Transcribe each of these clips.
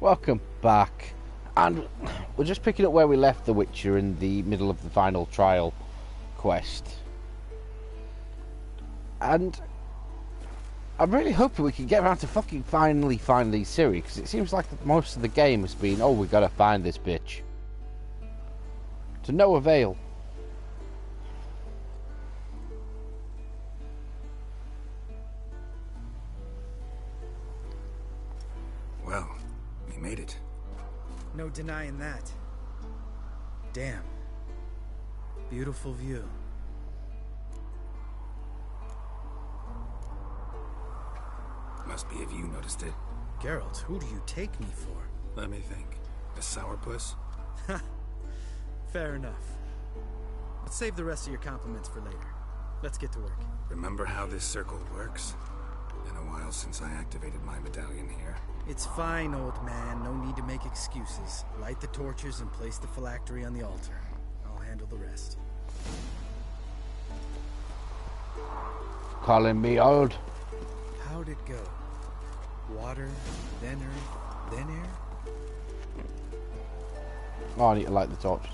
Welcome back. And we're just picking up where we left the Witcher in the middle of the final trial quest. And I'm really hoping we can get around to fucking finally find these Ciri, because it seems like most of the game has been, oh, we gotta find this bitch. To no avail. Well, we made it. No denying that. Damn. Beautiful view. Must be if you noticed it. Geralt, who do you take me for? Let me think. A sourpuss? Ha! Fair enough. But save the rest of your compliments for later. Let's get to work. Remember how this circle works? Been a while since I activated my medallion here. It's fine, old man. No need to make excuses. Light the torches and place the phylactery on the altar. I'll handle the rest. Calling me old. How'd it go? Water, then earth, then air? Oh, I need to light the torches.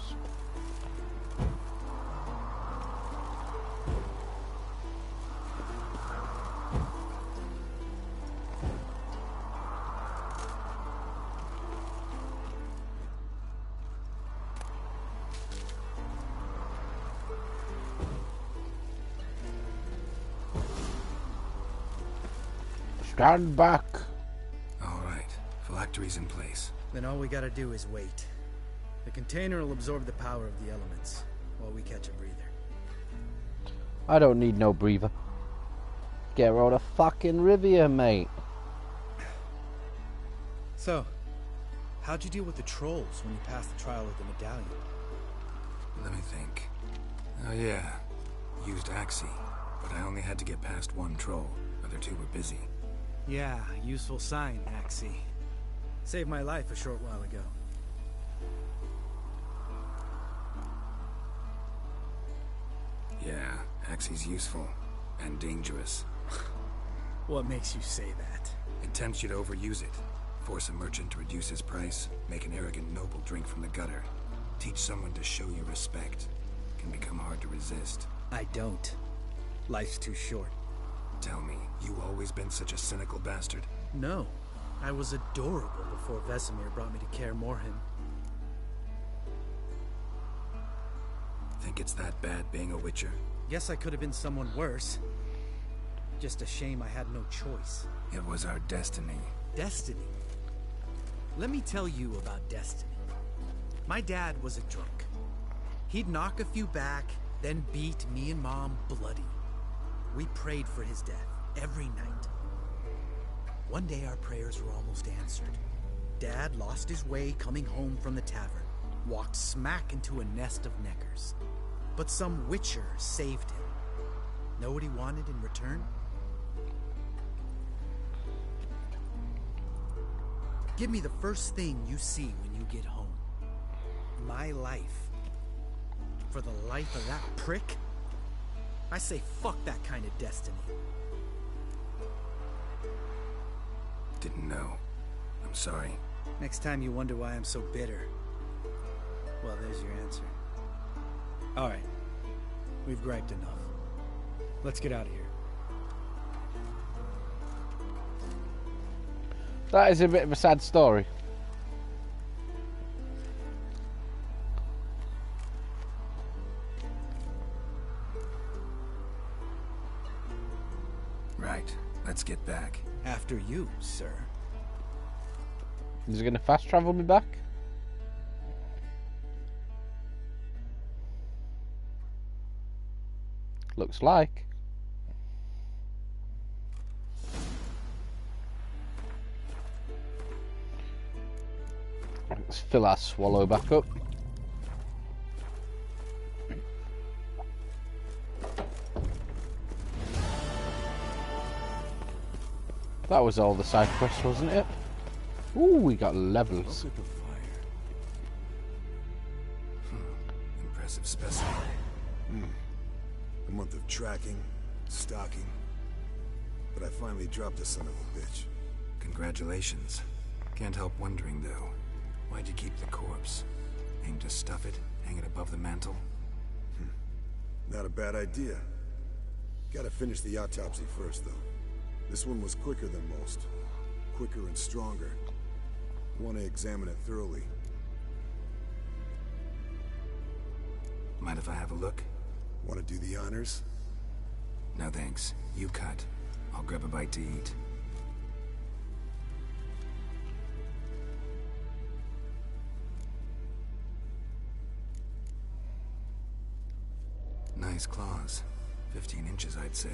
Stand back. All right, phylactery's in place. Then all we gotta do is wait. The container will absorb the power of the elements, while we catch a breather. I don't need no breather. Get out of fucking Rivia, mate. So, how'd you deal with the trolls when you passed the trial of the medallion? Let me think. Oh yeah, used Axii, but I only had to get past one troll. Other two were busy. Yeah, useful sign, Axii. Saved my life a short while ago. Yeah, Axii's useful. And dangerous. What makes you say that? It tempts you to overuse it. Force a merchant to reduce his price. Make an arrogant noble drink from the gutter. Teach someone to show you respect. Can become hard to resist. I don't. Life's too short. Tell me, you always been such a cynical bastard? No. I was adorable before Vesemir brought me to Kaer Morhen. Think it's that bad being a Witcher? Guess I could have been someone worse. Just a shame I had no choice. It was our destiny. Destiny? Let me tell you about destiny. My dad was a drunk. He'd knock a few back, then beat me and Mom bloody. We prayed for his death every night. One day our prayers were almost answered. Dad lost his way coming home from the tavern, walked smack into a nest of neckers. But some Witcher saved him. Know what he wanted in return? Give me the first thing you see when you get home. My life. For the life of that prick? I say fuck that kind of destiny. Didn't know. I'm sorry. Next time you wonder why I'm so bitter, well, there's your answer. Alright. We've griped enough. Let's get out of here. That is a bit of a sad story. Right. Let's get back. After you, sir. Is he going to fast travel me back? Looks like. Let's fill our swallow back up. That was all the side quests, wasn't it? Ooh, we got levels. Look at the fire. Impressive specimen. A month of tracking, stalking, but I finally dropped the son of a bitch. Congratulations. Can't help wondering, though. Why'd you keep the corpse? Aim to stuff it? Hang it above the mantle? Not a bad idea. Gotta finish the autopsy first, though. This one was quicker than most. Quicker and stronger. Want to examine it thoroughly. Mind if I have a look? Want to do the honors? No thanks. You cut. I'll grab a bite to eat. Nice claws. 15 inches, I'd say.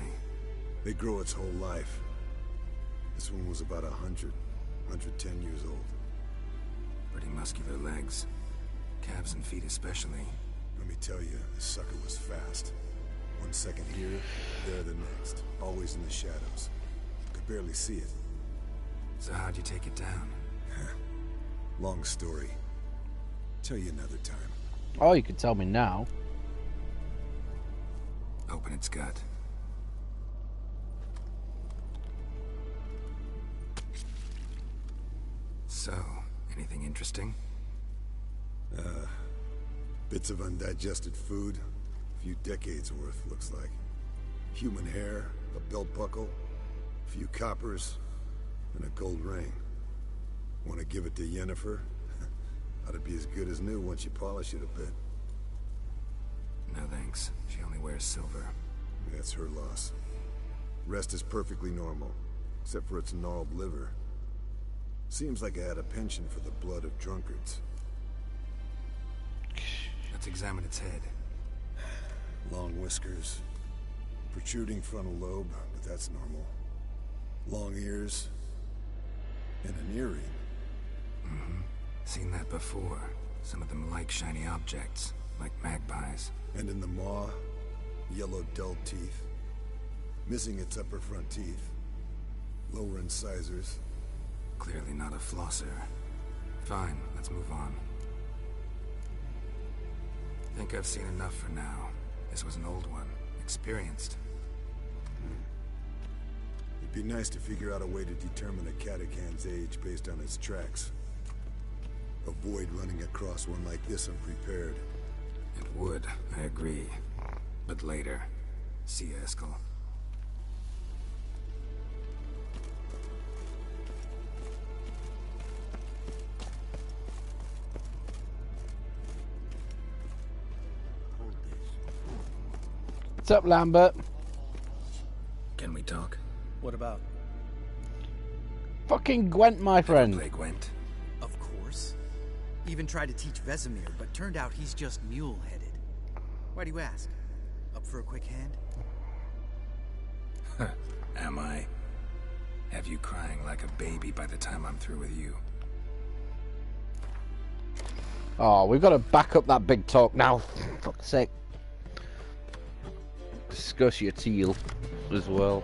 They grow its whole life. This one was about 100, 110 years old. Pretty muscular legs. Calves and feet especially. Let me tell you, this sucker was fast. 1 second here, there the next. Always in the shadows. Could barely see it. So how'd you take it down? Long story. Tell you another time. Oh, you could tell me now. Open its gut. So, anything interesting? Bits of undigested food. A few decades worth, looks like. Human hair, a belt buckle, a few coppers, and a gold ring. Want to give it to Yennefer? Ought to be as good as new once you polish it a bit. No thanks. She only wears silver. That's her loss. Rest is perfectly normal, except for its gnarled liver. Seems like I had a penchant for the blood of drunkards. Let's examine its head. Long whiskers, protruding frontal lobe, but that's normal. Long ears, and an earring. Mm-hmm. Seen that before. Some of them like shiny objects, like magpies. And in the maw, yellow dull teeth. Missing its upper front teeth. Lower incisors. Clearly not a flosser. Fine, let's move on. Think I've seen enough for now. This was an old one. Experienced. It'd be nice to figure out a way to determine a Catacan's age based on its tracks. Avoid running across one like this unprepared. It would, I agree. But later. See you, Eskel. What's up, Lambert? Can we talk? What about? Fucking Gwent, my friend. Play Gwent. Of course. Even tried to teach Vesemir, but turned out he's just mule-headed. Why do you ask? Up for a quick hand? Am I? Have you crying like a baby by the time I'm through with you? Oh, we've got to back up that big talk now. For fuck's sake. Discuss your teal as well.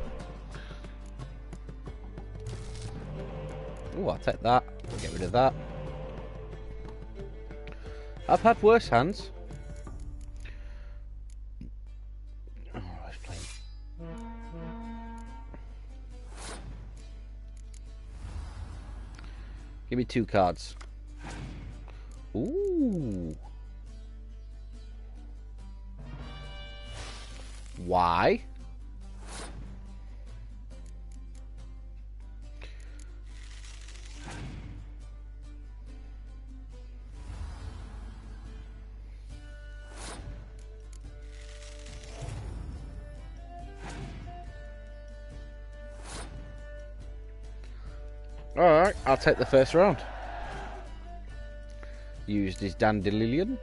Oh, I'll take that. Get rid of that. I've had worse hands. Oh, let's play. Give me 2 cards. Ooh. Why? Alright, I'll take the first round. Used his Dandelion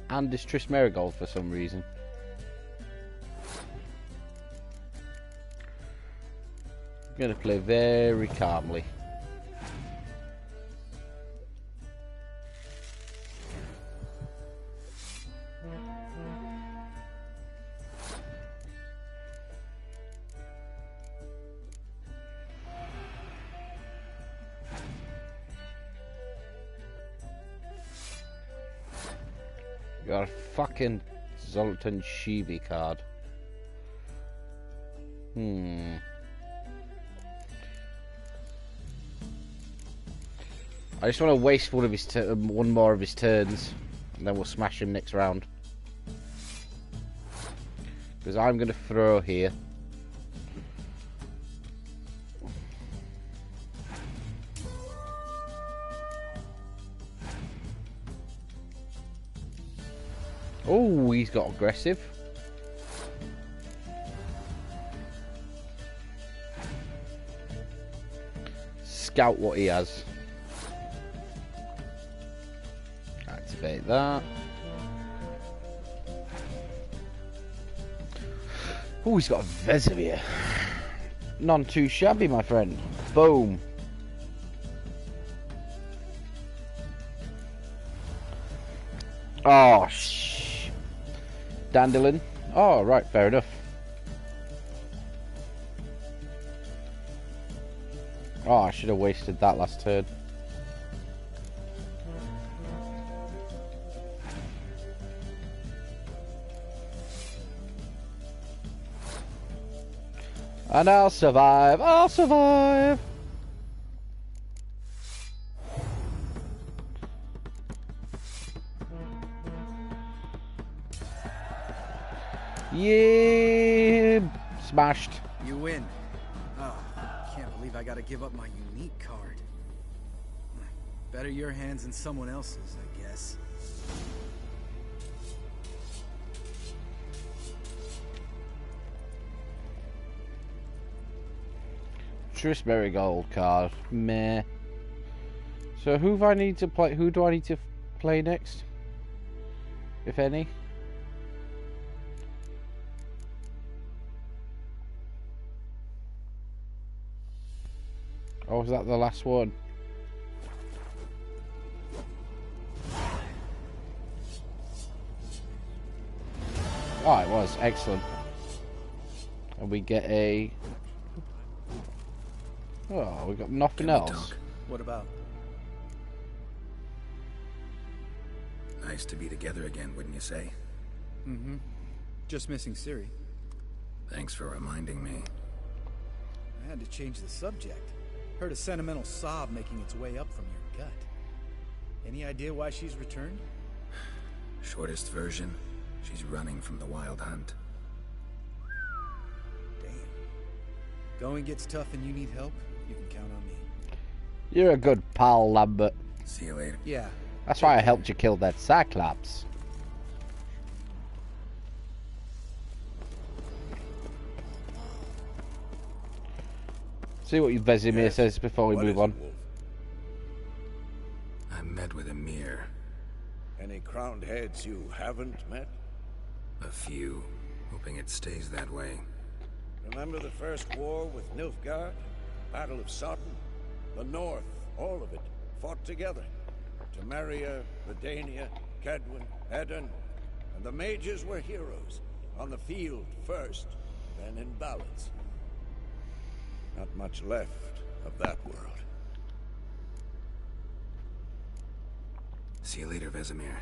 and his Triss Marigold for some reason. I'm going to play very calmly. Got a fucking Zoltan Shivi card. I just want to waste one more of his turns, and then we'll smash him next round. Because I'm going to throw here. Oh, he's got aggressive. Scout what he has. Activate that. Oh, he's got a Vesemir. None too shabby, my friend. Boom. Oh, Dandelion. Oh, right, fair enough. Oh, I should have wasted that last turn. And I'll survive. I'll survive. Yeah, smashed. You win. Oh, can't believe I gotta give up my unique card. Better your hands than someone else's, I guess. Triss Marigold card. Meh. So who do I need to play? Who do I need to play next? If any. Or was that the last one? Oh, it was. Excellent. And we get a... Oh, we got nothing else. What about? Nice to be together again, wouldn't you say? Mm-hmm. Just missing Ciri. Thanks for reminding me. I had to change the subject. Heard a sentimental sob making its way up from your gut. Any idea why she's returned? Shortest version, she's running from the wild hunt. Damn. Going gets tough and you need help, you can count on me. You're a good pal, Lambert. See you later. Yeah. That's why I helped you kill that Cyclops. See what your Vesemir says before we move on. I met with Emir. Any crowned heads you haven't met? A few. Hoping it stays that way. Remember the first war with Nilfgaard? Battle of Sodden? The North, all of it, fought together. Temeria, Redania, Kedwin, Edirn, and the mages were heroes. On the field first, then in ballads. Not much left of that world. See you later, Vesemir.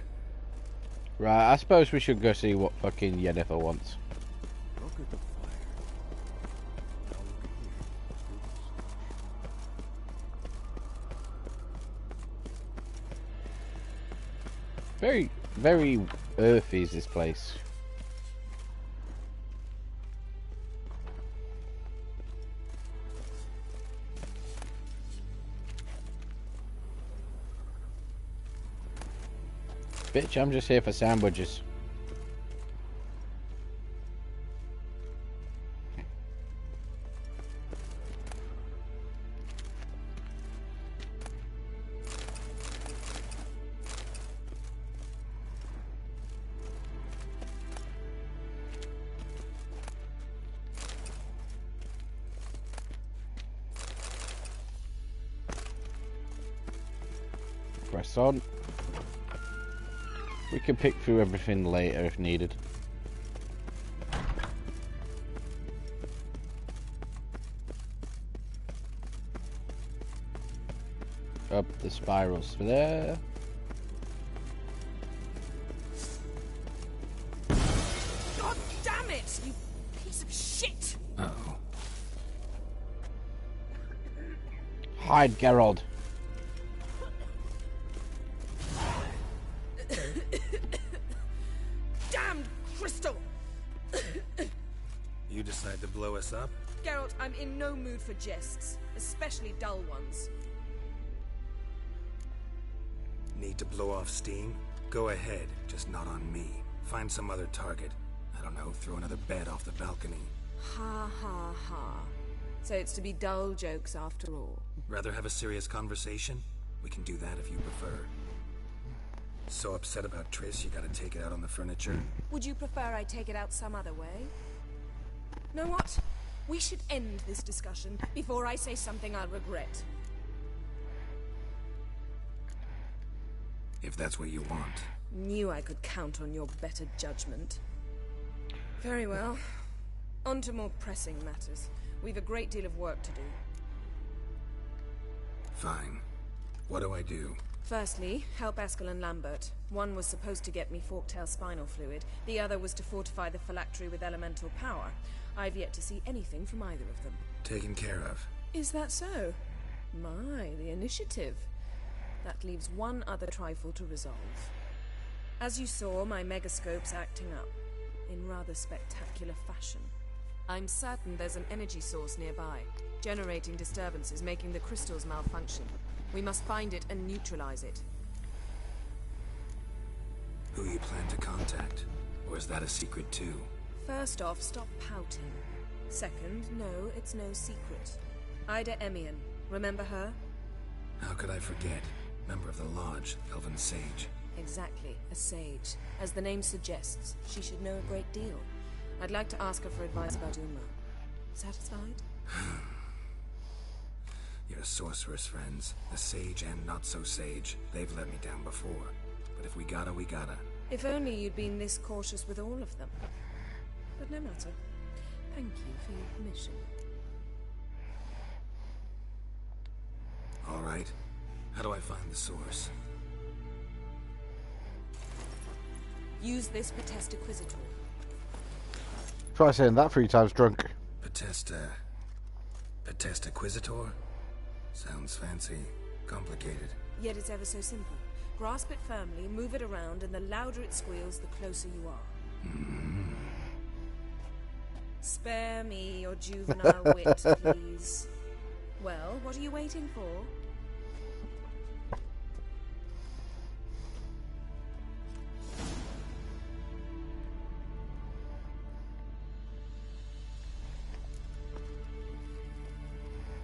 Right, I suppose we should go see what fucking Yennefer wants. Look at the fire. Now look at here. Very, very earthy is this place. Bitch, I'm just here for sandwiches. Press on. We can pick through everything later if needed. Up the spirals there. God damn it, you piece of shit! Uh-oh. Hide, Geralt. You decide to blow us up? Geralt, I'm in no mood for jests, especially dull ones. Need to blow off steam? Go ahead, just not on me. Find some other target. I don't know, throw another bed off the balcony. Ha ha ha. So it's to be dull jokes after all. Rather have a serious conversation? We can do that if you prefer. So upset about Triss, you gotta take it out on the furniture? Would you prefer I take it out some other way? Know what? We should end this discussion before I say something I'll regret. If that's what you want. Knew I could count on your better judgment. Very well. On to more pressing matters. We've a great deal of work to do. Fine. What do I do? Firstly, help Eskel and Lambert. One was supposed to get me forktail spinal fluid. The other was to fortify the phylactery with elemental power. I've yet to see anything from either of them. Taken care of. Is that so? My, the initiative. That leaves one other trifle to resolve. As you saw, my megascope's acting up, in rather spectacular fashion. I'm certain there's an energy source nearby, generating disturbances, making the crystals malfunction. We must find it and neutralize it. Who you plan to contact? Or is that a secret too? First off, stop pouting. Second, no, it's no secret. Ida Emian. Remember her? How could I forget? Member of the Lodge, Elven Sage. Exactly, a sage. As the name suggests, she should know a great deal. I'd like to ask her for advice about Uma. Satisfied? Your sorceress friends, the sage and not so sage, they've let me down before. But if we gotta, we gotta. If only you'd been this cautious with all of them. But no matter. Thank you for your permission. All right. How do I find the source? Use this Protestaquisitor. Try saying that 3 times drunk. Protestaquisitor? Sounds fancy. Complicated. Yet it's ever so simple. Grasp it firmly, move it around, and the louder it squeals, the closer you are. Spare me your juvenile wit, please. Well, what are you waiting for?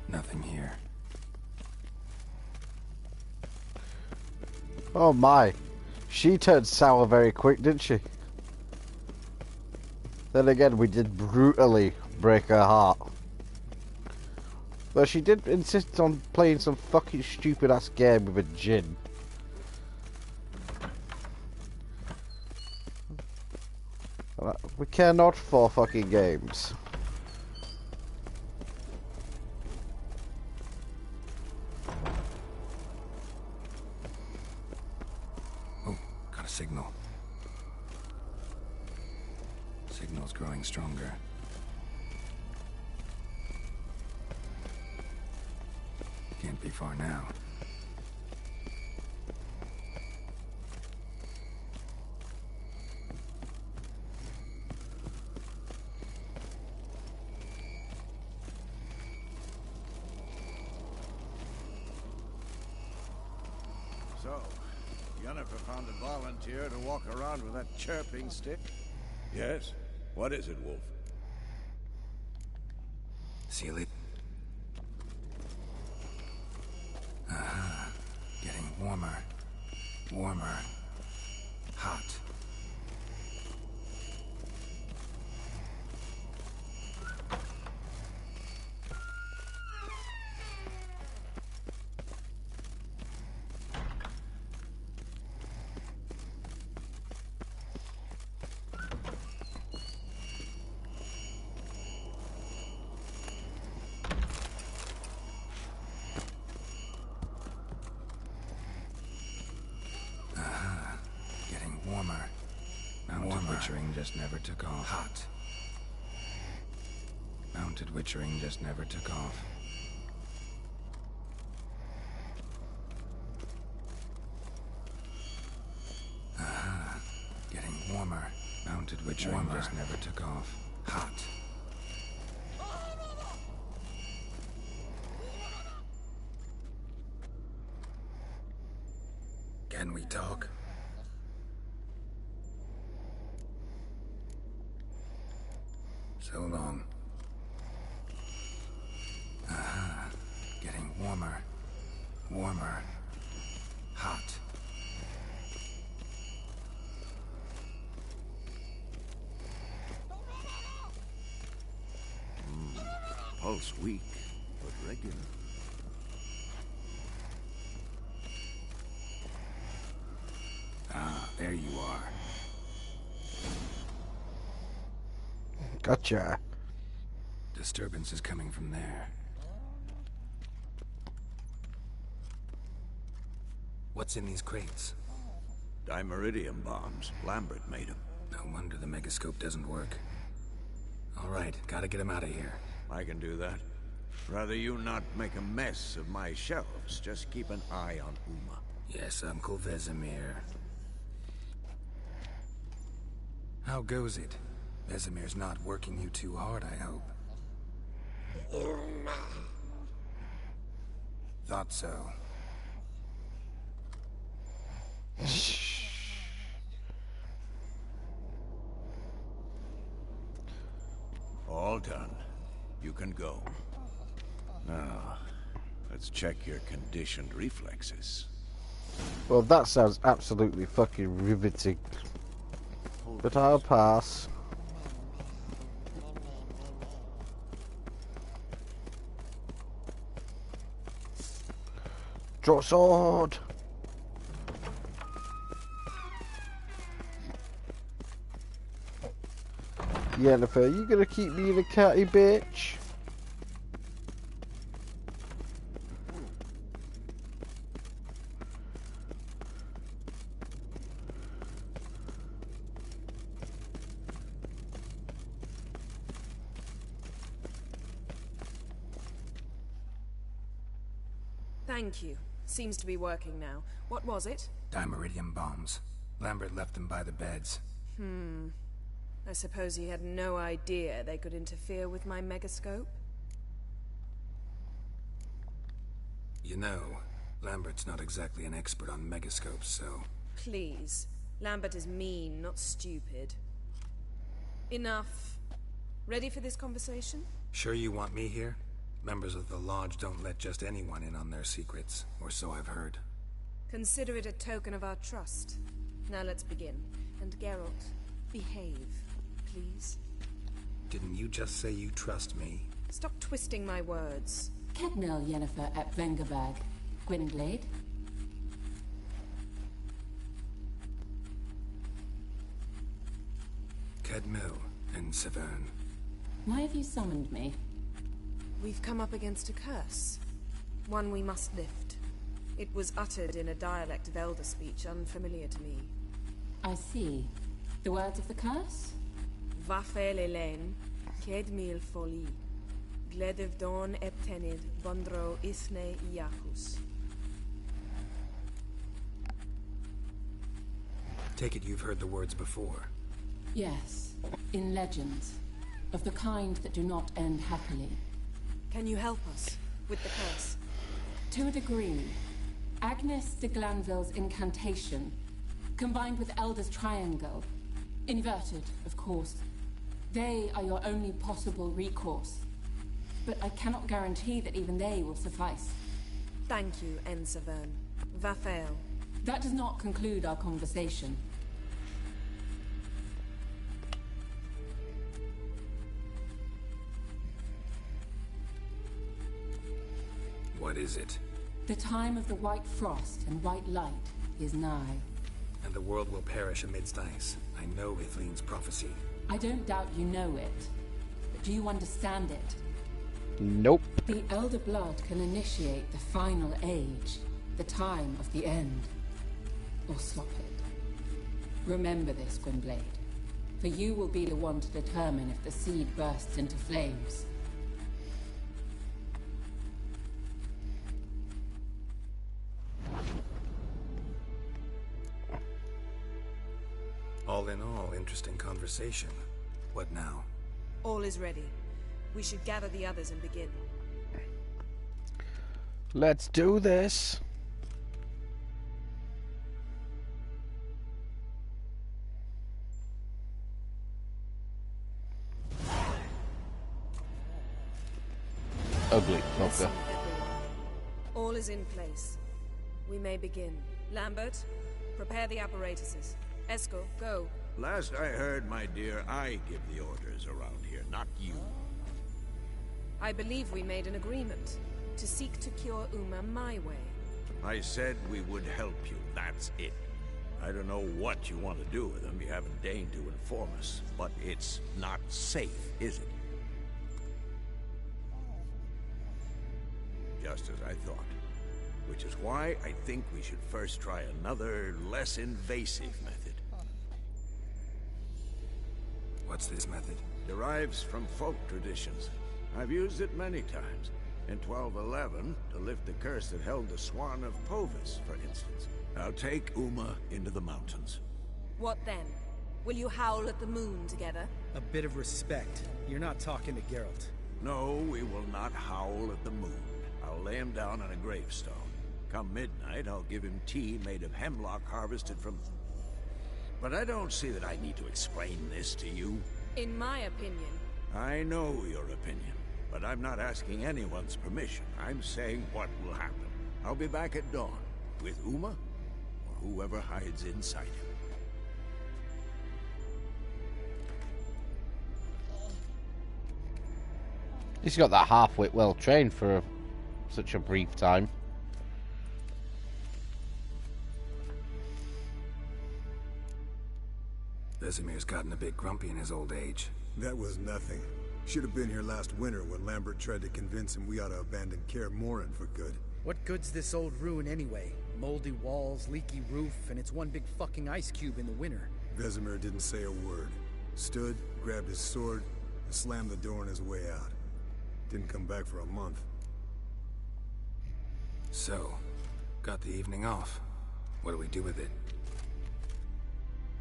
Nothing here. Oh my. She turned sour very quick, didn't she? Then again, we did brutally break her heart. But she did insist on playing some fucking stupid ass game with a djinn. We care not for fucking games. Oh, got a signal. Signal's growing stronger. Can't be far now. So, Yennefer found a volunteer to walk around with that chirping stick? Yes. What is it, Wolf? Seal it. Getting warmer. Warmer. Hot. Warmer. Mounted witchering just never took off. Hot. Mounted witchering just never took off. Getting warmer. Mounted witchering just never took off. Hot. Can we talk? So long. Getting warmer. Warmer. Hot. Pulse weak, but regular. Ah, there you are. Gotcha. Disturbance is coming from there. What's in these crates? Dimeridium bombs. Lambert made them. No wonder the megascope doesn't work. All right, gotta get him out of here. I can do that. Rather you not make a mess of my shelves. Just keep an eye on Uma. Yes, Uncle Vesemir. How goes it? Vesemir's not working you too hard, I hope. Thought so. All done. You can go. Now, let's check your conditioned reflexes. Well, that sounds absolutely fucking riveting. But I'll pass. Draw sword! Jennifer, you gonna keep being a catty bitch? Thank you. Seems to be working now. What was it? Dimeridium bombs. Lambert left them by the beds. I suppose he had no idea they could interfere with my megascope? You know, Lambert's not exactly an expert on megascopes, so... Please. Lambert is mean, not stupid. Enough. Ready for this conversation? Sure you want me here? Members of the Lodge don't let just anyone in on their secrets, or so I've heard. Consider it a token of our trust. Now let's begin. And Geralt, behave, please. Didn't you just say you trust me? Stop twisting my words. Kednil Yennefer at Vengerberg. Gwynblade. Kedmil and Severn. Why have you summoned me? We've come up against a curse. One we must lift. It was uttered in a dialect of Elder speech unfamiliar to me. I see. The words of the curse? Vafel Elaine, Kedmil Foli, Gledev Don Eptenid, Bondro Isne Iacus. Take it you've heard the words before. Yes. In legends. Of the kind that do not end happily. Can you help us with the curse? To a degree. Agnes de Glanville's incantation, combined with Elder's triangle, inverted, of course. They are your only possible recourse. But I cannot guarantee that even they will suffice. Thank you, Severn. Vafel. That does not conclude our conversation. What is it? The time of the white frost and white light is nigh. And the world will perish amidst ice. I know Ithleen's prophecy. I don't doubt you know it. But do you understand it? Nope. The Elder Blood can initiate the final age, the time of the end. Or stop it. Remember this, Gwynblade. For you will be the one to determine if the seed bursts into flames. All in all, interesting conversation. What now? All is ready. We should gather the others and begin. Let's do this. Ugly Listen, fucker. everyone. All is in place. We may begin. Lambert, prepare the apparatuses. Esco, go. Last I heard, my dear, I give the orders around here, not you. I believe we made an agreement to seek to cure Uma my way. I said we would help you, that's it. I don't know what you want to do with them, you haven't deigned to inform us, but it's not safe, is it? Just as I thought. Which is why I think we should first try another, less invasive method. What's this method? Derives from folk traditions. I've used it many times. In 1211, to lift the curse that held the Swan of Povis, for instance. I'll take Uma into the mountains. What then? Will you howl at the moon together? A bit of respect. You're not talking to Geralt. No, we will not howl at the moon. I'll lay him down on a gravestone. Come midnight, I'll give him tea made of hemlock harvested from... But I don't see that I need to explain this to you. In my opinion. I know your opinion, but I'm not asking anyone's permission. I'm saying what will happen. I'll be back at dawn, with Uma, or whoever hides inside him. He's got that half-wit well trained for such a brief time. Vesemir's gotten a bit grumpy in his old age. That was nothing. Should have been here last winter when Lambert tried to convince him we ought to abandon Kaer Morhen for good. What good's this old ruin anyway? Moldy walls, leaky roof, and it's one big fucking ice cube in the winter. Vesemir didn't say a word. Stood, grabbed his sword, and slammed the door on his way out. Didn't come back for a month. So, got the evening off. What do we do with it?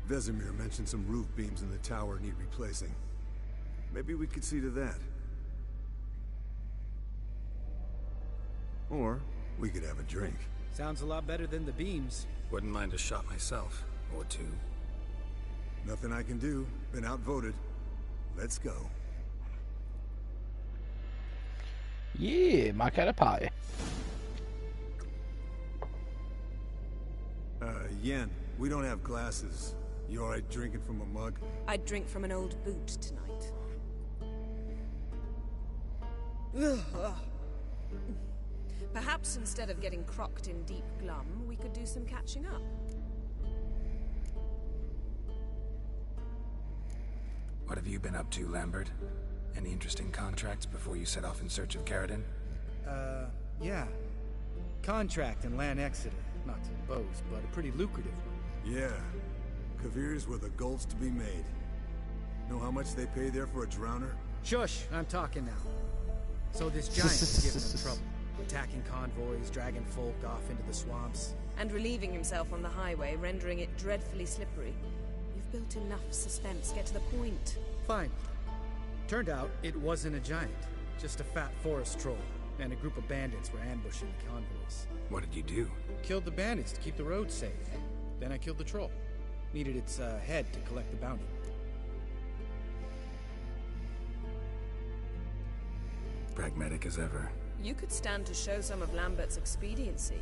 Vesemir mentioned some roof beams in the tower need replacing. Maybe we could see to that. Or we could have a drink. Sounds a lot better than the beams. Wouldn't mind a shot myself. Or two. Nothing I can do. Been outvoted. Let's go. Yeah, my kind of pie. Yen, we don't have glasses. You alright drinking from a mug? I'd drink from an old boot tonight. Perhaps instead of getting crocked in deep glum, we could do some catching up. What have you been up to, Lambert? Any interesting contracts before you set off in search of Caradon? Yeah. Contract in Lan Exeter. Not to boast, but a pretty lucrative one. Yeah. Kavir's were the gold's to be made. Know how much they pay there for a drowner? Shush, I'm talking now. So this giant's giving them trouble. Attacking convoys, dragging folk off into the swamps. And relieving himself on the highway, rendering it dreadfully slippery. You've built enough suspense. Get to the point. Fine. Turned out it wasn't a giant. Just a fat forest troll. And a group of bandits were ambushing the convoys. What did you do? Killed the bandits to keep the road safe. Then I killed the troll. Needed its head to collect the bounty. Pragmatic as ever. You could stand to show some of Lambert's expediency.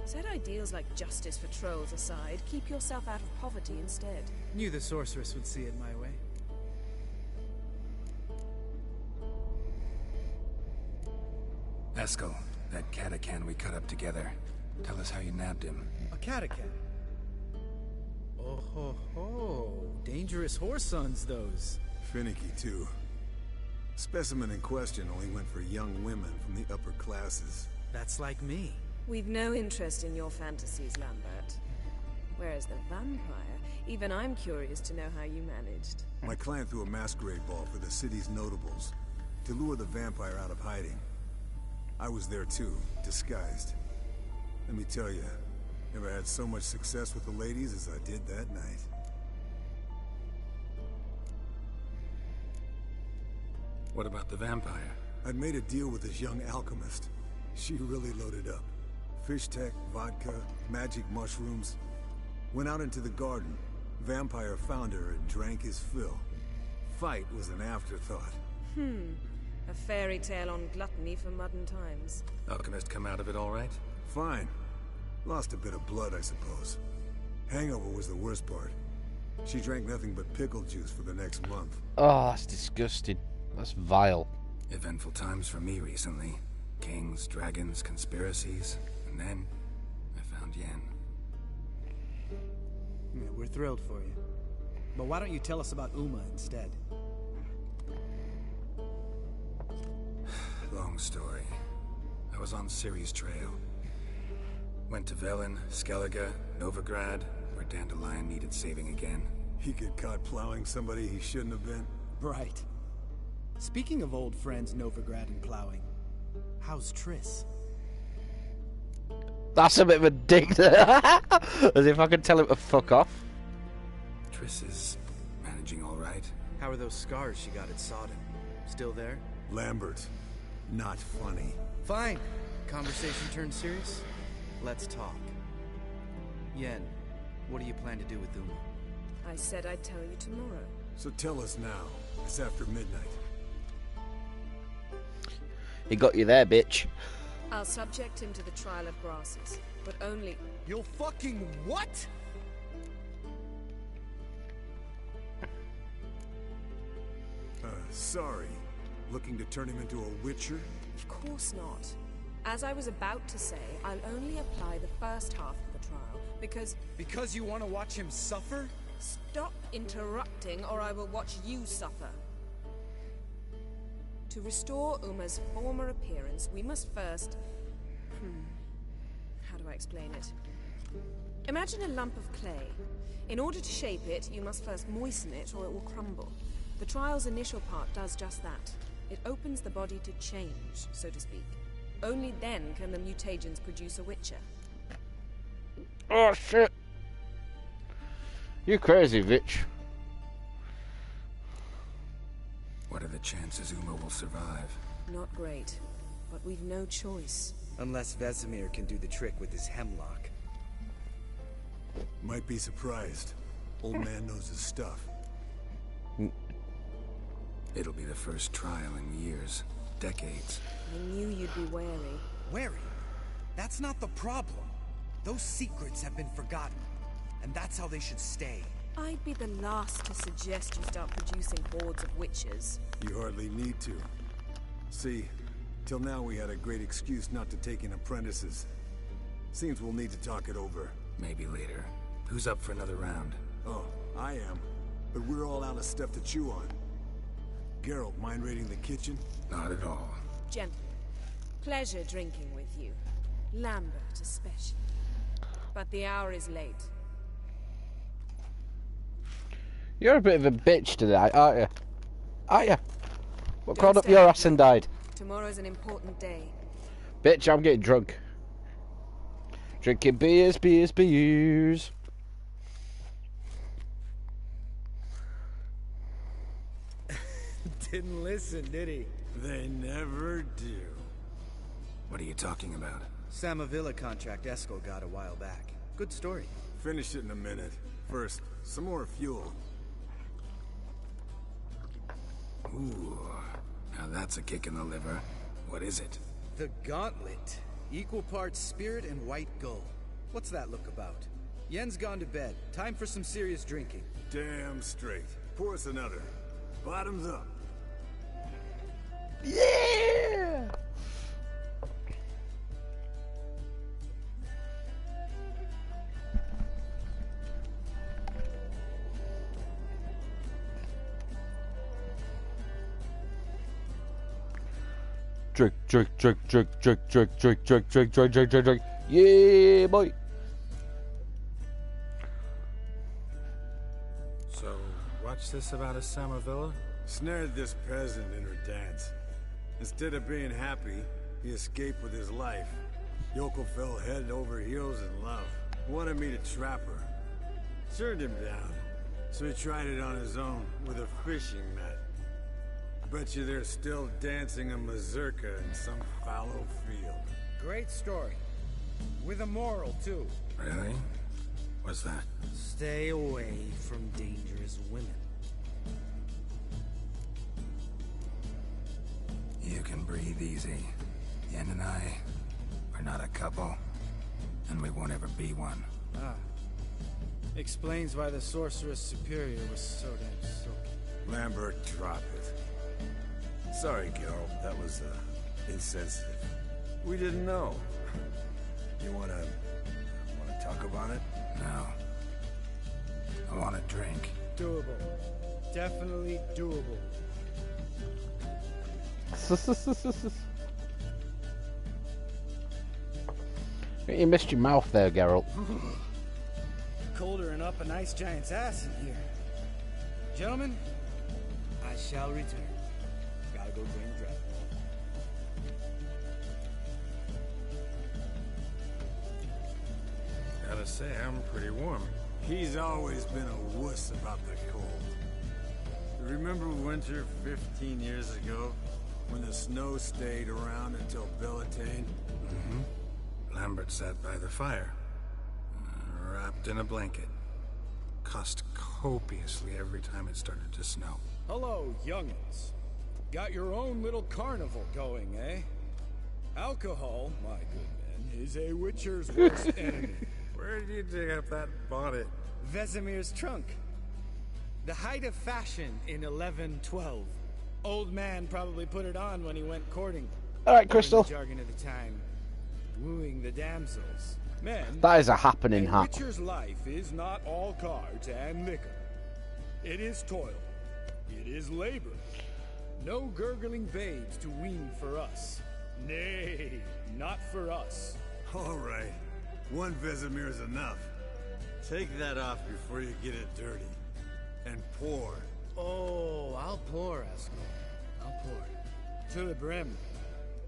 Set ideals like justice for trolls aside, keep yourself out of poverty instead. Knew the sorceress would see it my way. Eskel, that catacan we cut up together. Tell us how you nabbed him. A catacan. Oh ho ho. Dangerous horse sons, those. Finicky, too. Specimen in question only went for young women from the upper classes. That's like me. We've no interest in your fantasies, Lambert. Whereas the vampire, even I'm curious to know how you managed. My clan threw a masquerade ball for the city's notables to lure the vampire out of hiding. I was there too, disguised. Let me tell you, never had so much success with the ladies as I did that night. What about the vampire? I'd made a deal with this young alchemist. She really loaded up. Fish tech, vodka, magic mushrooms. Went out into the garden. Vampire found her and drank his fill. Fight was an afterthought. A fairy tale on gluttony for modern times. Alchemist come out of it all right? Fine. Lost a bit of blood, I suppose. Hangover was the worst part. She drank nothing but pickle juice for the next month. Oh, that's disgusting. That's vile. Eventful times for me recently. Kings, dragons, conspiracies, and then I found Yen. Yeah, we're thrilled for you. But why don't you tell us about Uma instead? Long story. I was on Ciri's trail. Went to Velen, Skellige, Novigrad, where Dandelion needed saving again. He get caught plowing somebody he shouldn't have been. Right. Speaking of old friends Novigrad and plowing, how's Triss? That's a bit of a dick. As if I could tell him to fuck off. Triss is managing all right. How are those scars she got at Sodden? Still there? Lambert. Not funny. Fine. Conversation turned serious? Let's talk. Yen, what do you plan to do with Uma? I said I'd tell you tomorrow. So tell us now. It's after midnight. He got you there, bitch. I'll subject him to the trial of grasses, but only... You'll fucking what? Sorry. Looking to turn him into a witcher? Of course not. As I was about to say, I'll only apply the first half of the trial, because... Because you want to watch him suffer? Stop interrupting, or I will watch you suffer. To restore Uma's former appearance, we must first... How do I explain it? Imagine a lump of clay. In order to shape it, you must first moisten it, or it will crumble. The trial's initial part does just that. It opens the body to change, so to speak. Only then can the mutagens produce a witcher. Oh, shit. You crazy, bitch. What are the chances Uma will survive? Not great, but we've no choice. Unless Vesemir can do the trick with his hemlock. Might be surprised. Old man knows his stuff. It'll be the first trial in years. Decades. I knew you'd be wary. Wary? That's not the problem. Those secrets have been forgotten. And that's how they should stay. I'd be the last to suggest you start producing hordes of witches. You hardly need to. See, till now we had a great excuse not to take in apprentices. Seems we'll need to talk it over. Maybe later. Who's up for another round? Oh, I am. But we're all out of stuff to chew on. Geralt, mind raiding the kitchen? Not at all. Gentlemen, pleasure drinking with you. Lambert especially. But the hour is late. You're a bit of a bitch today, aren't you? Aren't you? What Don't crawled up stay your up ass and died? Tomorrow's an important day. Bitch, I'm getting drunk. Drinking beers, beers, beers. Didn't listen, did he? They never do. What are you talking about? Samavilla contract Eskel got a while back. Good story. Finish it in a minute. First, some more fuel. Ooh, now that's a kick in the liver. What is it? The Gauntlet. Equal parts spirit and white gull. What's that look about? Yen's gone to bed. Time for some serious drinking. Damn straight. Pour us another. Bottoms up. Yeah! Drink, drink, drink, drink, drink, drink, drink, drink, drink, drink, drink, drink, drink. Yeah, boy. So, watch this about a Samavilla? Snared this peasant in her dance. Instead of being happy, he escaped with his life. Yoko fell head over heels in love. Wanted me to trap her. Turned him down. So he tried it on his own with a fishing net. Bet you they're still dancing a mazurka in some fallow field. Great story. With a moral, too. Really? What's that? Stay away from dangerous women. You can breathe easy. Yen and I, we're not a couple, and we won't ever be one. Ah. Explains why the Sorceress Superior was so damn silky. Lambert, drop it. Sorry, Geralt, that was, insensitive. We didn't know. You wanna talk about it? No. I want a drink. Doable. Definitely doable. You missed your mouth there, Geralt. Colder and up a nice giant's ass in here. Gentlemen, I shall return. Gotta go bring the dragon. Gotta say, I'm pretty warm. He's always been a wuss about the cold. Remember winter 15 years ago? When the snow stayed around until Bellatane? Mm-hmm. Lambert sat by the fire, wrapped in a blanket. Cussed copiously every time it started to snow. Hello, youngins. Got your own little carnival going, eh? Alcohol, my good men, is a witcher's worst enemy. Where did you dig up that bonnet? Vesemir's trunk. The height of fashion in 1112. Old man probably put it on when he went courting. All right, Crystal. The jargon of the time, wooing the damsels. Men, That is a happening a hat. witcher's life is not all cards and liquor. It is toil. It is labor. No gurgling babes to wean for us. Nay, not for us. All right. One Vesemir is enough. Take that off before you get it dirty. And pour. Oh, I'll pour, Eskel. I'll pour. To the brim.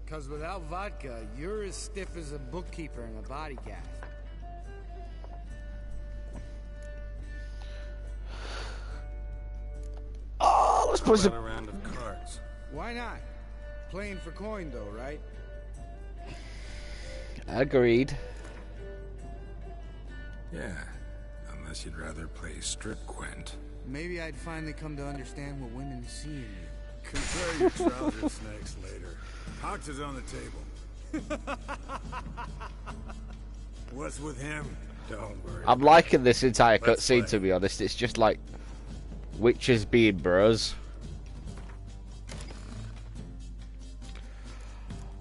Cause without vodka, you're as stiff as a bookkeeper in a body cast. Oh, let's put About some. a round of cards. Why not? Playing for coin though, right? Agreed. Yeah, unless you'd rather play strip Quint. Maybe I'd finally come to understand what women see in you. Compare your trouser snakes later. Hox is on the table. What's with him? Don't worry. I'm liking this entire Let's cutscene, play. to be honest. It's just like witches being bros.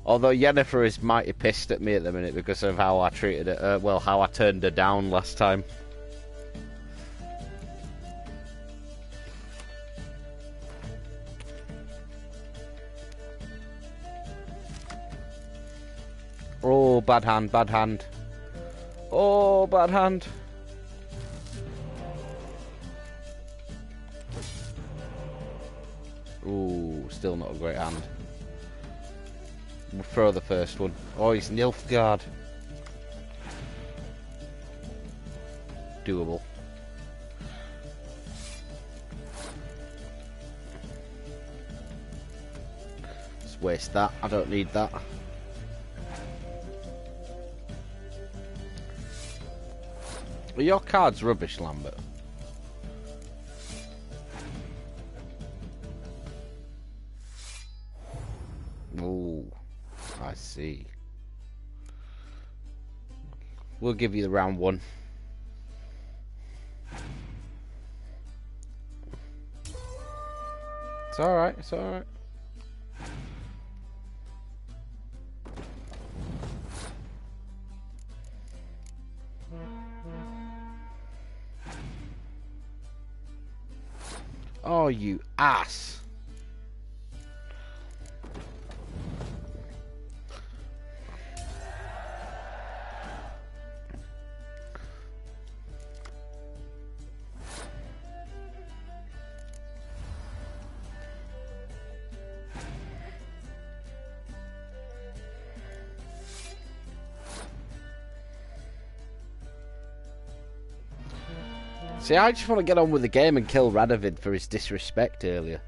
Although Yennefer is mighty pissed at me at the minute because of how I treated her, well, how I turned her down last time. Oh, bad hand, bad hand. Oh, bad hand. Ooh, still not a great hand. We'll throw the first one. Oh, he's Nilfgaard. Doable. Just waste that. I don't need that. Well, your card's rubbish, Lambert. Oh, I see. We'll give you the round one. It's alright, it's alright. Oh, you ass. See, I just want to get on with the game and kill Radovid for his disrespect earlier.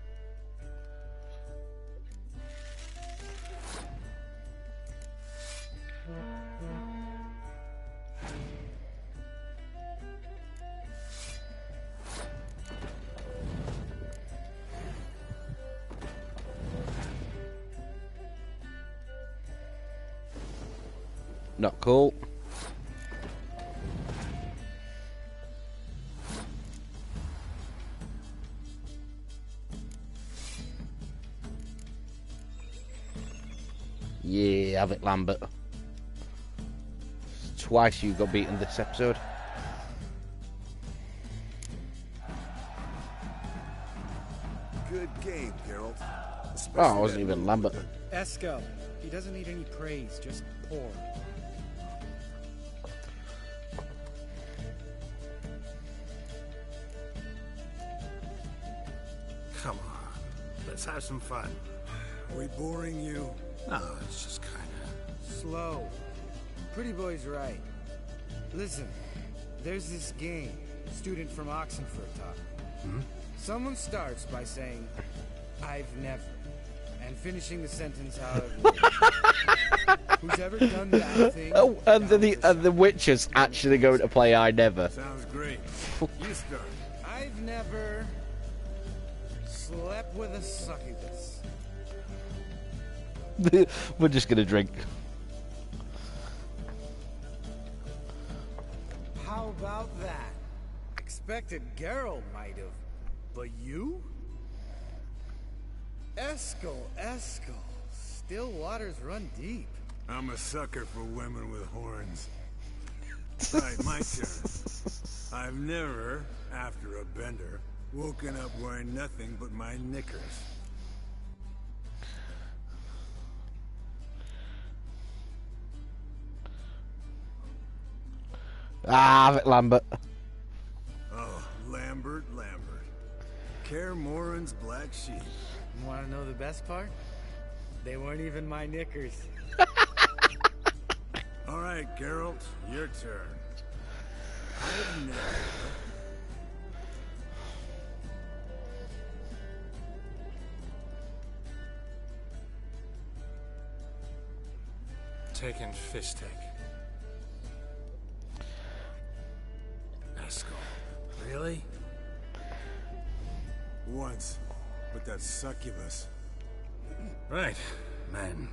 Not cool. Yeah, have it, Lambert. Twice you got beaten this episode. Good game, Geralt. Oh, it wasn't even Lambert. Esco. He doesn't need any praise, just pour. Come on, let's have some fun. Are we boring you? No, it's just kinda... Slow. Pretty boy's right. Listen, there's this game. A student from Oxenford taught. Someone starts by saying, "I've never," and finishing the sentence however. Who's ever done that thing? Oh, and the Witcher's actually going to play I Never. Sounds great. You start. I've never slept with a succubus. We're just gonna drink. How about that? Expected Geralt might have, but you? Eskel. Still waters run deep. I'm a sucker for women with horns. Right, my turn. I've never, after a bender, woken up wearing nothing but my knickers. Ah, have it, Lambert. Oh, Lambert. Kaer Morhen's black sheep. Want to know the best part? They weren't even my knickers. All right, Geralt, your turn. I've never... Taking fish take. Esco. Really? Once, with that succubus. Right, men.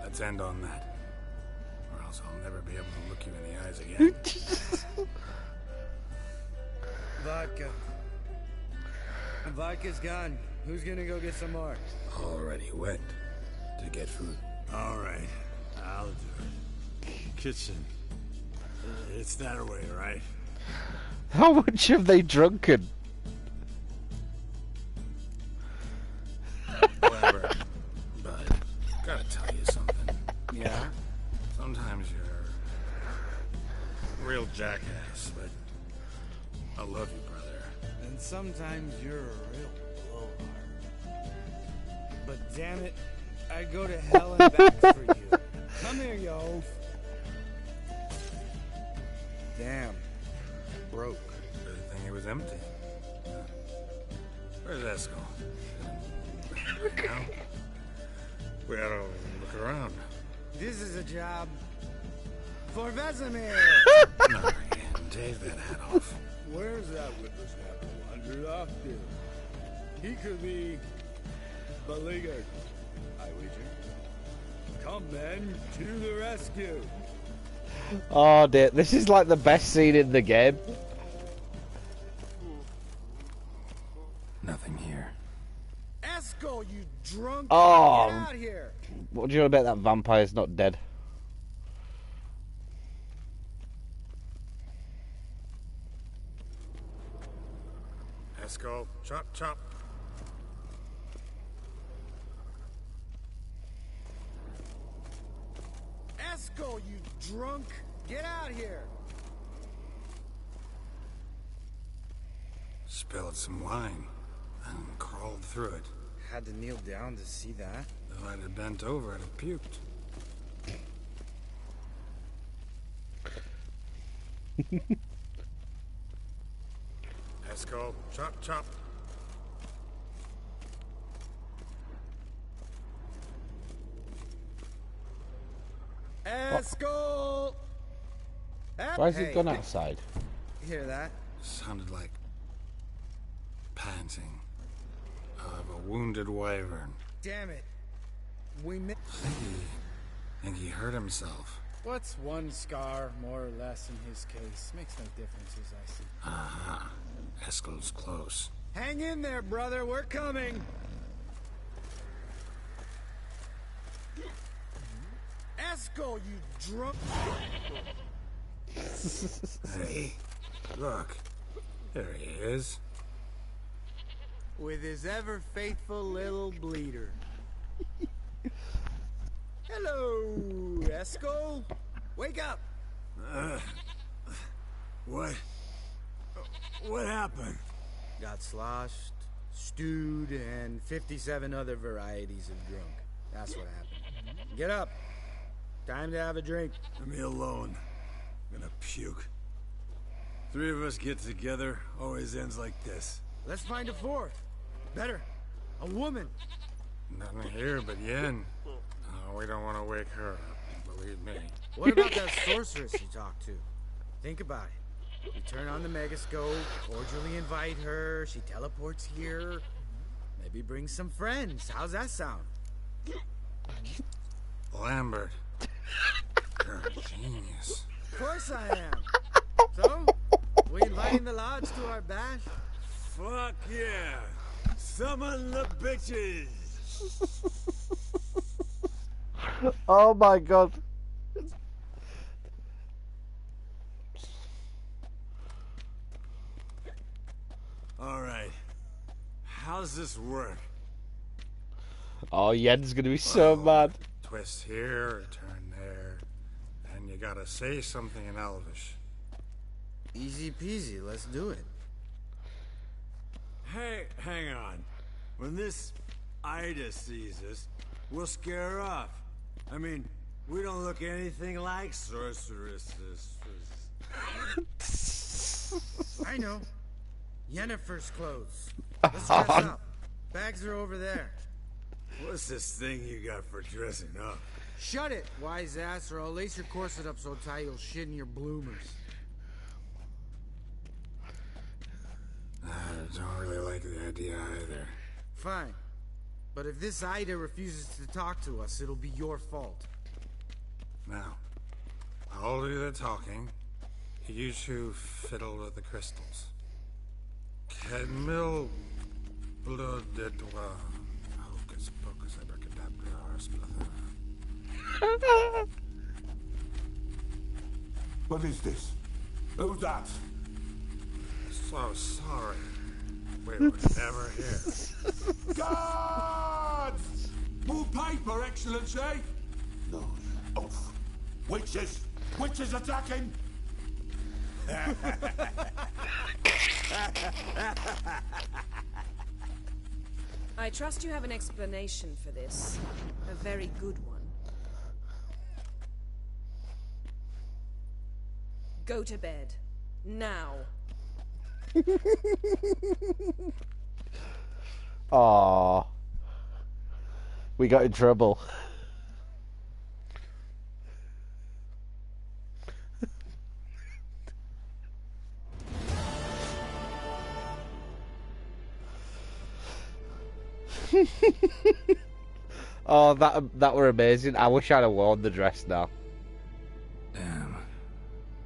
Let's end on that. Or else I'll never be able to look you in the eyes again. Vodka. Vodka's gone. Who's gonna go get some more? Already went to get food. All right, I'll do it. Kitchen. It's that way, right? How much have they drunken? Whatever. But, gotta tell you something. Yeah? Sometimes you're a real jackass, but I love you, brother. And sometimes you're a real blowhard. But damn it, I'd go to hell and back for you. Come here, you oaf. Damn. Broke. Good thing it was empty. Where's Esco? Now, we ought to look around. This is a job for Vesemir. No, again. Take that hat off. Where's that whippersnapper wandered off to? He could be beleaguered, I wager. Come, men, to the rescue. Oh dear, this is like the best scene in the game. Nothing here. Esco, you drunk! Oh. Get out here! What do you know about that vampire's not dead? Esco, chop, chop. Esco, you drunk! Get out here! Spilled some wine and crawled through it. Had to kneel down to see that. If I'd have bent over, I'd have puked. Esco, chop, chop. Esco! Why has he gone outside? Hear that? Sounded like panting of a wounded wyvern. Damn it. We missed. I think he hurt himself. What's one scar, more or less, in his case? Makes no difference as I see. Aha. Eskel's close. Hang in there, brother. We're coming. Eskel, you drunk... Hey, look. There he is. With his ever-faithful little bleeder. Hello, Eskel. Wake up. What? What happened? Got sloshed, stewed, and 57 other varieties of drunk. That's what happened. Get up. Time to have a drink. Leave me alone. I'm gonna puke. Three of us get together, always ends like this. Let's find a fourth. Better. A woman. Nothing here but Yen. Oh, we don't want to wake her up, believe me. What about that sorceress you talked to? Think about it. You turn on the megascope, cordially invite her, she teleports here. Maybe bring some friends. How's that sound? Lambert. You're a genius. Of course I am. So, we inviting the lodge to our bash? Fuck yeah! Summon the bitches! Oh my god. Alright. How's this work? Oh, Yen's gonna be so mad. Twist here, turn there. And you gotta say something in Elvish. Easy peasy, let's do it. Hey, hang on. When this Ida sees us, we'll scare her off. I mean, we don't look anything like sorceresses. I know. Yennefer's clothes. Let's dress up. Bags are over there. What's this thing you got for dressing up? Shut it, wise ass, or I'll lace your corset up so tight you'll shit in your bloomers. I don't really like the idea either. Fine. But if this Ida refuses to talk to us, it'll be your fault. Now, I'll do the talking. You two fiddle with the crystals. Kedmil Bloodedwa. Hocus pocus abracadabra splather. What is this? Who's that? So sorry. We were never here. Guards! More paper, Excellency! No. Off. Witches! Witches attacking! I trust you have an explanation for this. A very good one. Go to bed. Now. Aww. We got in trouble. Oh, that were amazing. I wish I'd have worn the dress now. Damn.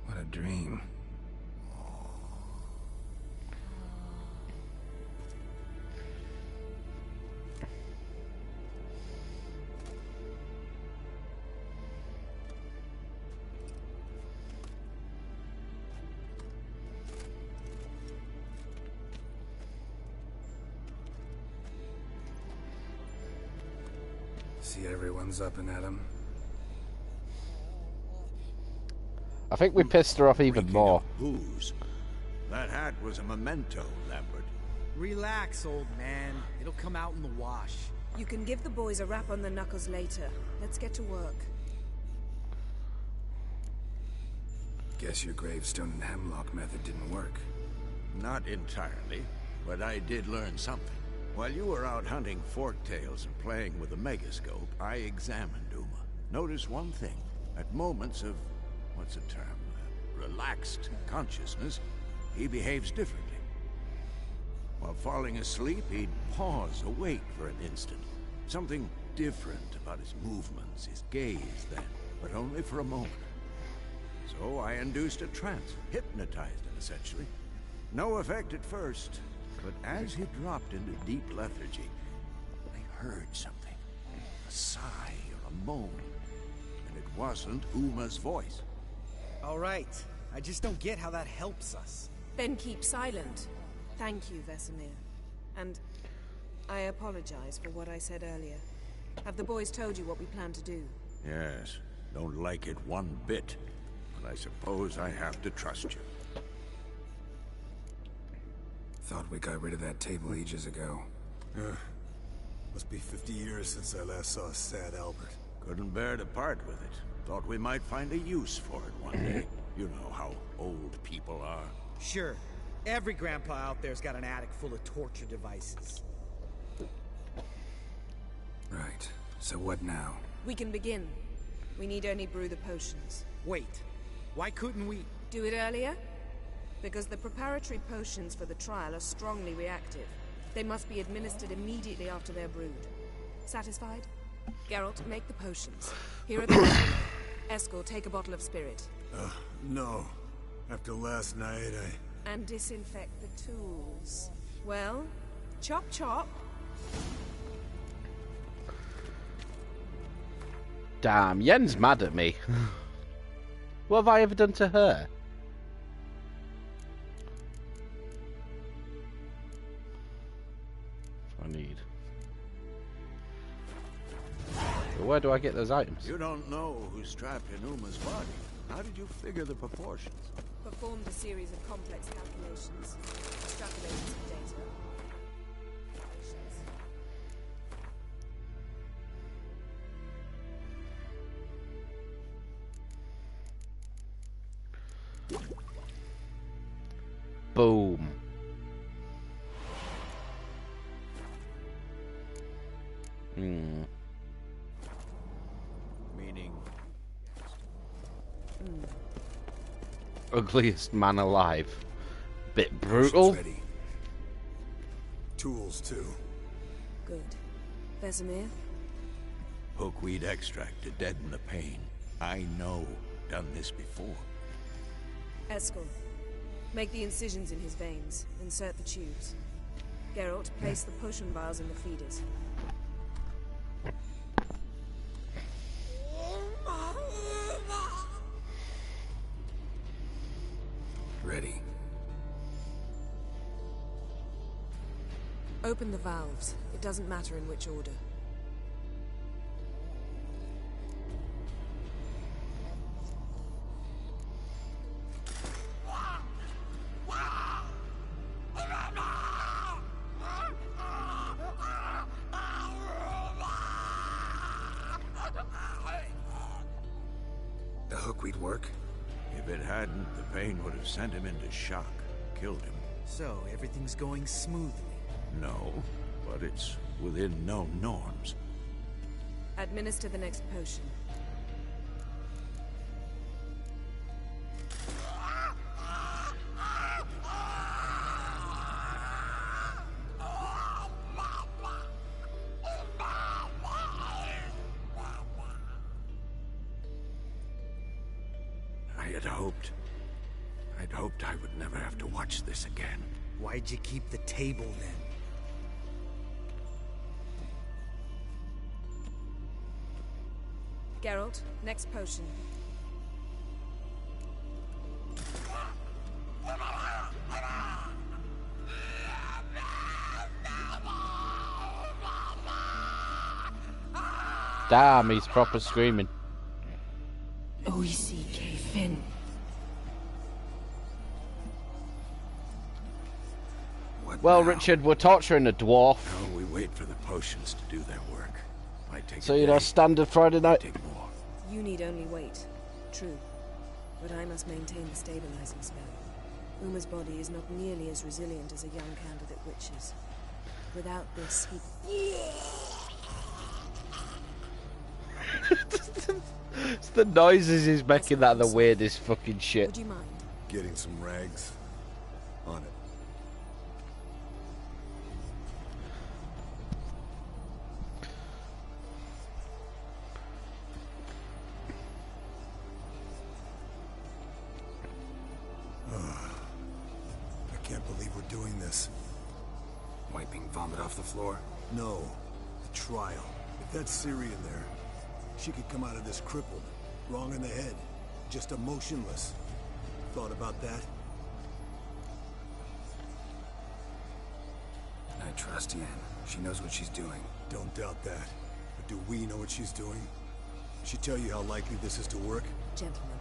What a dream. See, everyone's up and at 'em. I think we pissed her off even more. Booze. That hat was a memento, Lambert. Relax, old man. It'll come out in the wash. You can give the boys a rap on the knuckles later. Let's get to work. Guess your gravestone and hemlock method didn't work. Not entirely, but I did learn something. While you were out hunting forktails and playing with the megascope, I examined Uma. Notice one thing. At moments of, what's the term, relaxed consciousness, he behaves differently. While falling asleep, he'd pause, awake for an instant. Something different about his movements, his gaze then, but only for a moment. So I induced a trance, hypnotized him essentially. No effect at first, but as he dropped into deep lethargy, I heard something. A sigh or a moan. And it wasn't Uma's voice. All right. I just don't get how that helps us. Then keep silent. Thank you, Vesemir. And I apologize for what I said earlier. Have the boys told you what we plan to do? Yes, don't like it one bit. But I suppose I have to trust you. Thought we got rid of that table ages ago. Must be 50 years since I last saw sad Albert. Couldn't bear to part with it. Thought we might find a use for it one day. You know how old people are. Sure. Every grandpa out there's got an attic full of torture devices. Right. So what now? We can begin. We need only brew the potions. Wait. Why couldn't we... Do it earlier? Because the preparatory potions for the trial are strongly reactive. They must be administered immediately after they're brewed. Satisfied? Geralt, make the potions. Here are the... Eskel, take a bottle of spirit. No. After last night, And disinfect the tools. Well, chop chop. Damn, Yen's mad at me. What have I ever done to her? I need. So where do I get those items? You don't know who's trapped in Uma's body. How did you figure the proportions? Performed a series of complex calculations. Extrapolated some data. Boom. Meaning... Ugliest man alive. Bit brutal. ready. Tools, too. Good. Vesemir? Hookweed extract to deaden the pain. I know. Done this before. Eskel, make the incisions in his veins. Insert the tubes. Geralt, place the potion vials in the feeders. Ready. Open the valves. It doesn't matter in which order. The hookweed work? If it hadn't, the pain would have sent him into shock. Killed him. So, everything's going smoothly. No, but it's within known norms. Administer the next potion. I'd hoped I would never have to watch this again. Why'd you keep the table then? Geralt, next potion. Damn, he's proper screaming. O-E-C-K Finn. Well, Richard, we're torturing a dwarf. No, we wait for the potions to do their work. Might take So, a you know, day. standard Friday night. Take more. You need only wait. True. But I must maintain the stabilizing spell. Uma's body is not nearly as resilient as a young candidate witch's. Without this, he... It's the noises he's making that are the weirdest fucking shit. Would you mind? Getting some rags. On it. believe we're doing this. Wiping vomit off the floor? No. The trial. If that's Ciri in there, she could come out of this crippled, wrong in the head, just emotionless. Thought about that? I trust Yen. She knows what she's doing. Don't doubt that. But do we know what she's doing? She tell you how likely this is to work? Gentlemen,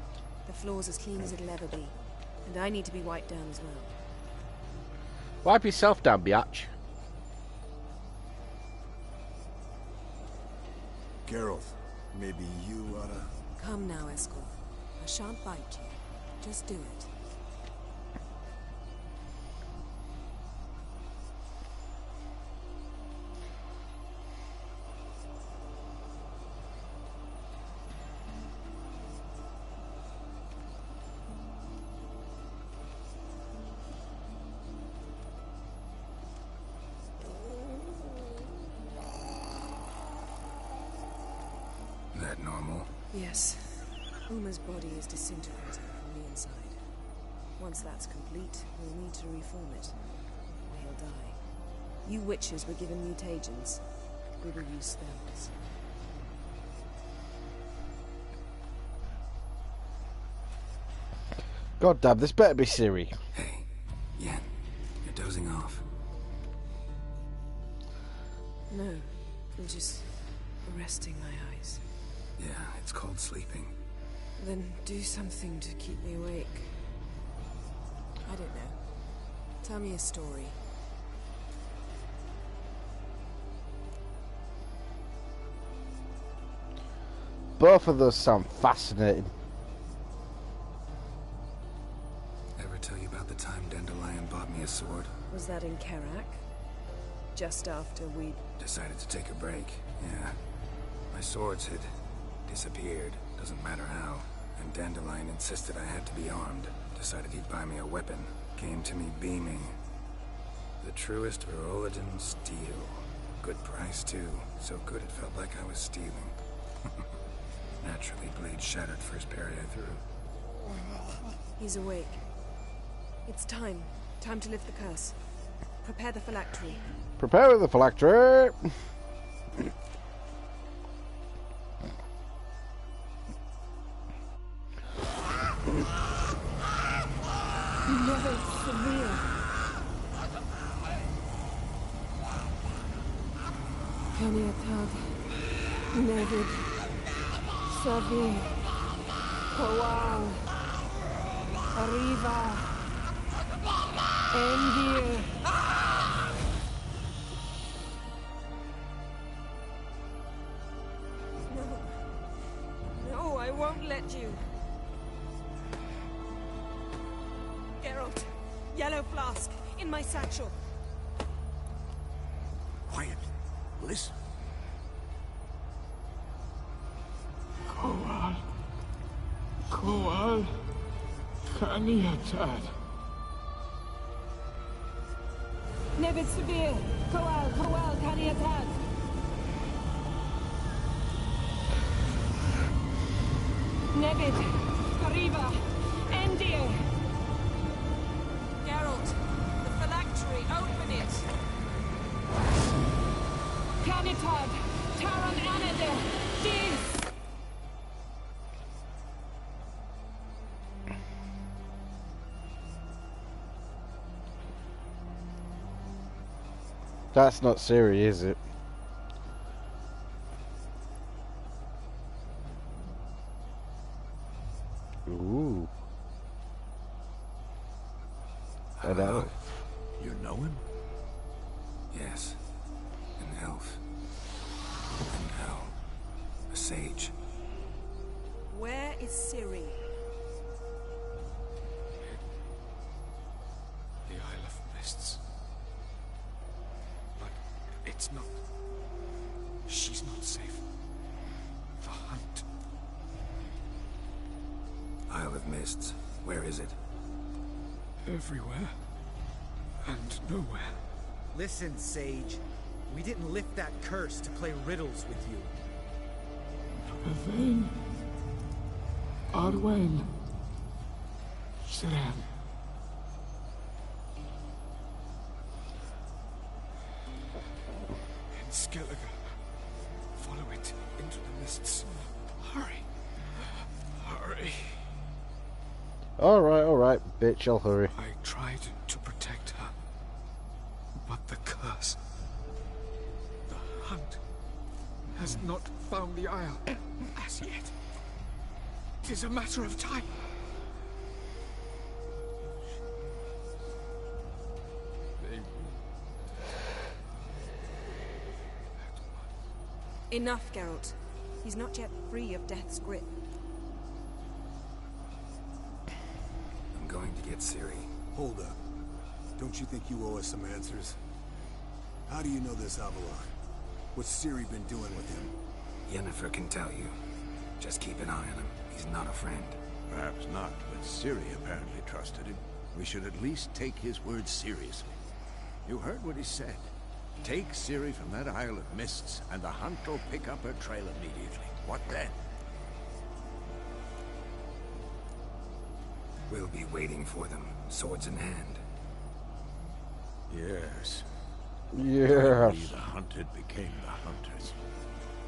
the floor's as clean as it'll ever be. And I need to be wiped down as well. Wipe yourself down, biatch. Geralt, maybe you oughta... Come now, Eskel. I shan't bite you. Just do it. That normal? Yes. Uma's body is disintegrating from the inside. Once that's complete, we'll need to reform it. Or he'll die. You witches were given mutagens. We will use spells. God damn, this better be Ciri. Hey, Yen, you're dozing off. No, I'm just resting my eyes. Yeah, it's called sleeping. Then do something to keep me awake. I don't know. Tell me a story. Both of those sound fascinating. Ever tell you about the time Dandelion bought me a sword? Was that in Kerak? Just after we... Decided to take a break, yeah. My swords had disappeared, doesn't matter how. And Dandelion insisted I had to be armed. Decided he'd buy me a weapon. Came to me beaming. The truest Verolidan steel. Good price, too. So good it felt like I was stealing. Naturally, blade shattered first parry I threw. He's awake. It's time. Time to lift the curse. Prepare the phylactery. Prepare the phylactery! Never severe. Kaniatad. Nevid. Savi. Kowal. Arriva. Endir. No, I won't let you. Geralt, yellow flask, in my satchel. Quiet. Listen. Kowal. Kaniatad. Nevid severe. Kowal. Kaniatad. Nevid. Arriva. Endir. Geralt, the phylactery, open it. Kanitad. Taran Anade. Dis. That's not Ciri, is it? Ooh. An elf. You know him? Yes. An elf. And now, a sage. Where is Ciri? The Isle of Mists. But it's not. She's not safe. The hunt. Isle of Mists. Where is it? Everywhere. And nowhere. Listen, Sage. We didn't lift that curse to play riddles with you. Yvain. Arwen. Siren. Alright, bitch, I'll hurry. I tried to protect her, but the curse... The hunt has not found the Isle as yet. 'Tis a matter of time. Enough, Geralt. He's not yet free of death's grip. I'm going to get Ciri. Hold up. Don't you think you owe us some answers? How do you know this Avallac'h? What's Ciri been doing with him? Yennefer can tell you. Just keep an eye on him. He's not a friend. Perhaps not, but Ciri apparently trusted him. We should at least take his words seriously. You heard what he said. Take Ciri from that Isle of Mists, and the hunt will pick up her trail immediately. What then? We'll be waiting for them, swords in hand. Yes. Yes. We, the hunted, became the hunters.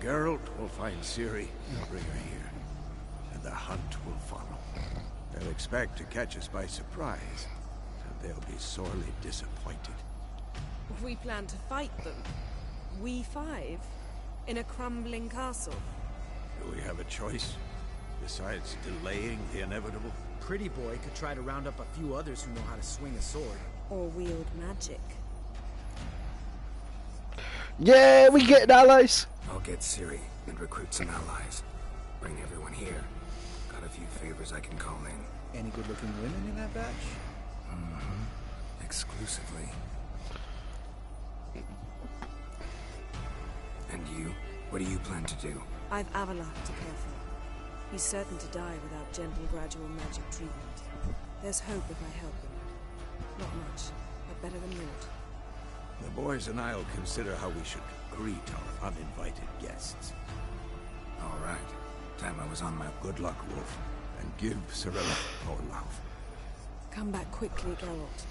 Geralt will find Ciri and bring her here, and the hunt will follow. They'll expect to catch us by surprise, and they'll be sorely disappointed. We plan to fight them. We five? In a crumbling castle? Do we have a choice, besides delaying the inevitable? Pretty boy could try to round up a few others who know how to swing a sword. Or wield magic. Yeah, we get allies. I'll get Ciri and recruit some allies. Bring everyone here. Got a few favors I can call in. Any good-looking women in that batch? Mm-hmm. Exclusively. And you? What do you plan to do? I've Avallac'h to care for. He's certain to die without gentle, gradual magic treatment. There's hope if I help him. Not much, but better than naught. The boys and I'll consider how we should greet our uninvited guests. All right. Time I was on my... Good luck, Wolf, and give Cirilla our love. Come back quickly, Geralt.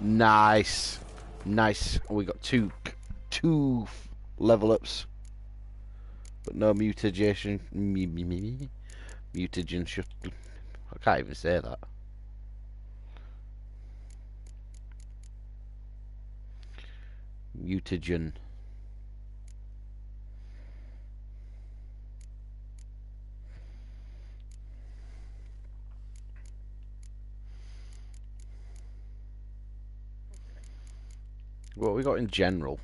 Nice. We got two level ups, but no mutagen. Mutagen. I can't even say that. Mutagen. What we got in general?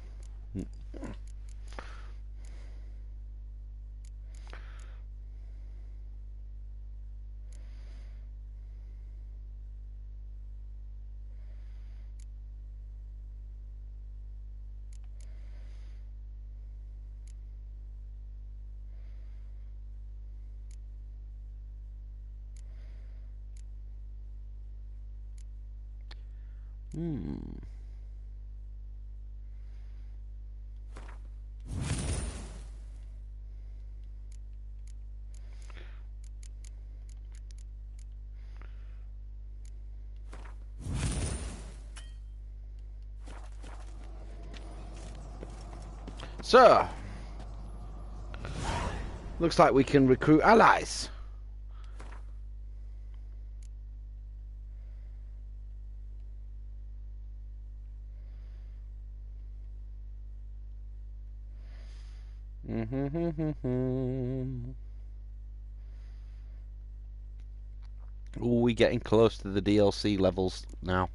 So, looks like we can recruit allies. Oh, we getting close to the DLC levels now.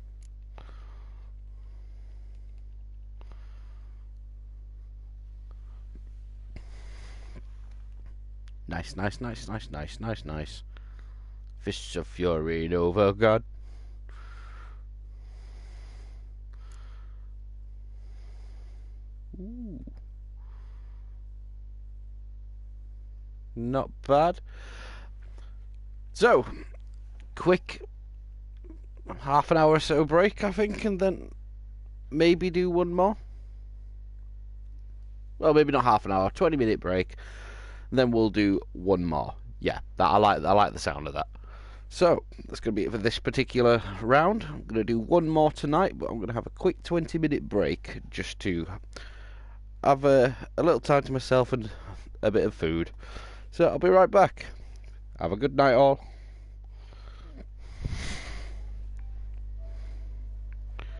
Nice. Fists of Fury Nova God. Ooh. Not bad. So, quick half an hour or so break, I think, and then maybe do one more. Well, maybe not half an hour, 20-minute break. Then we'll do one more. Yeah, that I like the sound of that. So, that's going to be it for this particular round. I'm going to do one more tonight, but I'm going to have a quick 20-minute break just to have a little time to myself and a bit of food. So I'll be right back. Have a good night all.